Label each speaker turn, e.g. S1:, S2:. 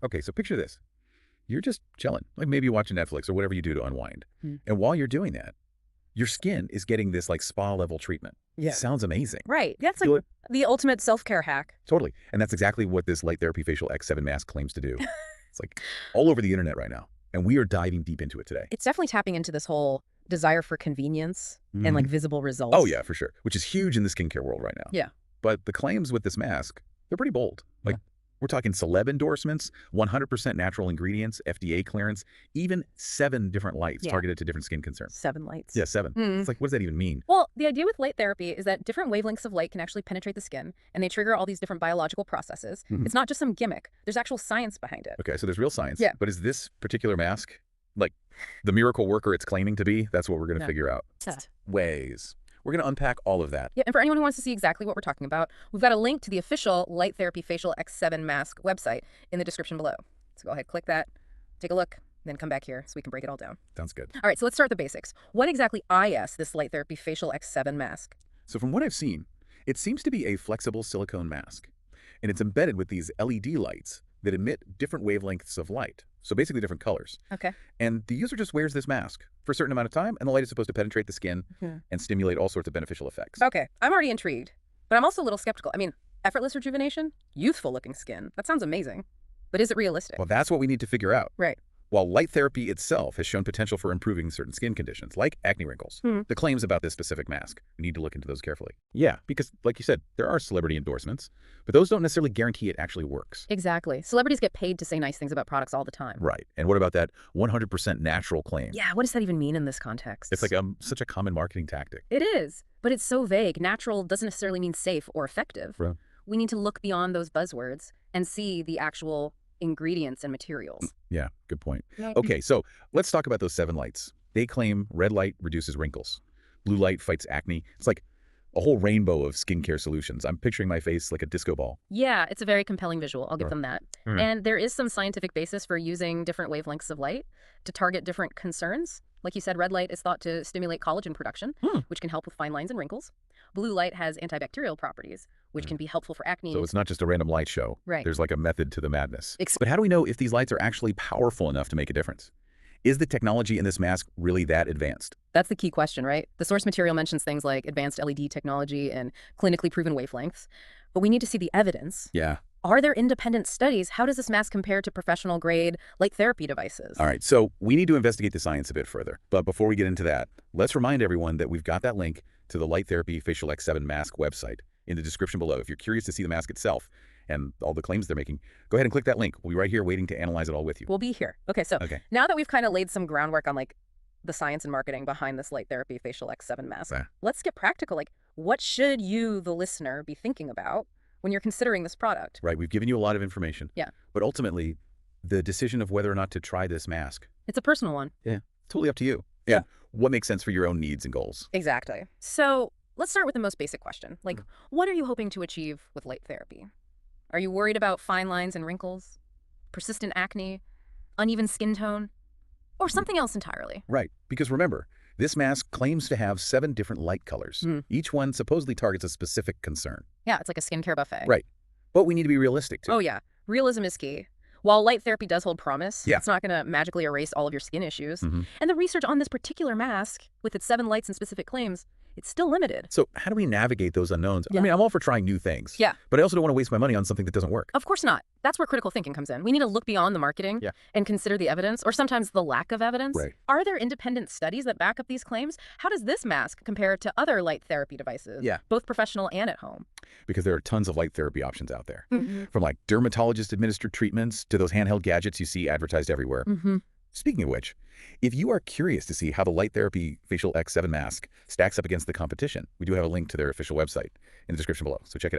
S1: Okay, so picture this. You're just chilling, like maybe watching Netflix or whatever you do to unwind.
S2: Hmm.
S1: And while you're doing that, your skin is getting this like spa level treatment.
S2: Yeah.
S1: Sounds amazing.
S2: Right. That's
S1: Feel
S2: like
S1: it?
S2: the ultimate self-care hack.
S1: Totally. And that's exactly what this light therapy Facial-X7 mask claims to do. It's like all over the internet right now. And we are diving deep into it today.
S2: It's definitely tapping into this whole desire for convenience and like visible results.
S1: Oh yeah, for sure. Which is huge in the skincare world right now.
S2: Yeah.
S1: But the claims with this mask, they're pretty bold. Like we're talking celeb endorsements, 100% natural ingredients, FDA clearance, even 7 different lights targeted to different skin concerns.
S2: 7 lights.
S1: Yeah, 7. It's like, what does that even mean?
S2: Well, the idea with light therapy is that different wavelengths of light can actually penetrate the skin, and they trigger all these different biological processes. It's not just some gimmick. There's actual science behind it.
S1: Okay, so there's real science.
S2: Yeah.
S1: But is this particular mask like the miracle worker it's claiming to be? That's what we're going to figure out. Ways. We're going to unpack all of that.
S2: Yeah, and for anyone who wants to see exactly what we're talking about, we've got a link to the official Light Therapy Facial-X7 mask website in the description below. So go ahead, click that, take a look, then come back here so we can break it all down.
S1: Sounds good.
S2: All right, so let's start with the basics. What exactly is this Light Therapy Facial-X7 mask?
S1: So from what I've seen, it seems to be a flexible silicone mask. And it's embedded with these LED lights that emit different wavelengths of light. So basically different colors.
S2: Okay.
S1: And the user just wears this mask for a certain amount of time, and the light is supposed to penetrate the skin and stimulate all sorts of beneficial effects.
S2: Okay, I'm already intrigued, but I'm also a little skeptical. I mean, effortless rejuvenation, youthful looking skin. That sounds amazing. But is it realistic?
S1: Well, that's what we need to figure out.
S2: Right.
S1: While light therapy itself has shown potential for improving certain skin conditions, like acne wrinkles, the claims about this specific mask, we need to look into those carefully. Yeah, because like you said, there are celebrity endorsements, but those don't necessarily guarantee it actually works.
S2: Exactly. Celebrities get paid to say nice things about products all the time.
S1: Right. And what about that 100% natural claim?
S2: Yeah, what does that even mean in this context?
S1: It's like such a common marketing tactic.
S2: It is, but it's so vague. Natural doesn't necessarily mean safe or effective.
S1: Right.
S2: We need to look beyond those buzzwords and see the actual ingredients and materials.
S1: Yeah, good point. Okay, so let's talk about those 7 lights. They claim red light reduces wrinkles. Blue light fights acne. It's like a whole rainbow of skincare solutions. I'm picturing my face like a disco ball.
S2: Yeah, it's a very compelling visual. I'll give them that. And there is some scientific basis for using different wavelengths of light to target different concerns. Like you said, red light is thought to stimulate collagen production, which can help with fine lines and wrinkles. Blue light has antibacterial properties, which can be helpful for acne.
S1: So it's not just a random light show.
S2: Right.
S1: There's like a method to the madness. But how do we know if these lights are actually powerful enough to make a difference? Is the technology in this mask really that advanced?
S2: That's the key question, right? The source material mentions things like advanced LED technology and clinically proven wavelengths, but we need to see the evidence.
S1: Yeah.
S2: Are there independent studies? How does this mask compare to professional grade light therapy devices?
S1: All right, so we need to investigate the science a bit further. But before we get into that, let's remind everyone that we've got that link to the Light Therapy Facial-X7 mask website in the description below. If you're curious to see the mask itself and all the claims they're making, go ahead and click that link. We'll be right here waiting to analyze it all with you.
S2: We'll be here. Okay, so now that we've kind of laid some groundwork on like the science and marketing behind this Light Therapy Facial-X7 mask, let's get practical. Like, what should you, the listener, be thinking about when you're considering this product?
S1: Right, we've given you a lot of information.
S2: Yeah.
S1: But ultimately, the decision of whether or not to try this mask,
S2: it's a personal one.
S1: Yeah, totally up to you. Yeah. What makes sense for your own needs and goals?
S2: Exactly. So let's start with the most basic question. Like, what are you hoping to achieve with light therapy? Are you worried about fine lines and wrinkles, persistent acne, uneven skin tone, or something else entirely?
S1: Right, because remember, this mask claims to have 7 different light colors. Each one supposedly targets a specific concern.
S2: Yeah, it's like a skincare buffet.
S1: Right. But we need to be realistic, too.
S2: Oh, yeah. Realism is key. While light therapy does hold promise,
S1: Yeah.
S2: it's not going to magically erase all of your skin issues. And the research on this particular mask, with its 7 lights and specific claims, it's still limited.
S1: So how do we navigate those unknowns?
S2: Yeah.
S1: I mean, I'm all for trying new things.
S2: Yeah.
S1: But I also don't want to waste my money on something that doesn't work.
S2: Of course not. That's where critical thinking comes in. We need to look beyond the marketing and consider the evidence, or sometimes the lack of evidence.
S1: Right.
S2: Are there independent studies that back up these claims? How does this mask compare to other light therapy devices, both professional and at home?
S1: Because there are tons of light therapy options out there. From like dermatologist-administered treatments to those handheld gadgets you see advertised everywhere. Speaking of which, if you are curious to see how the Light Therapy Facial-X7 mask stacks up against the competition, we do have a link to their official website in the description below, so check it out.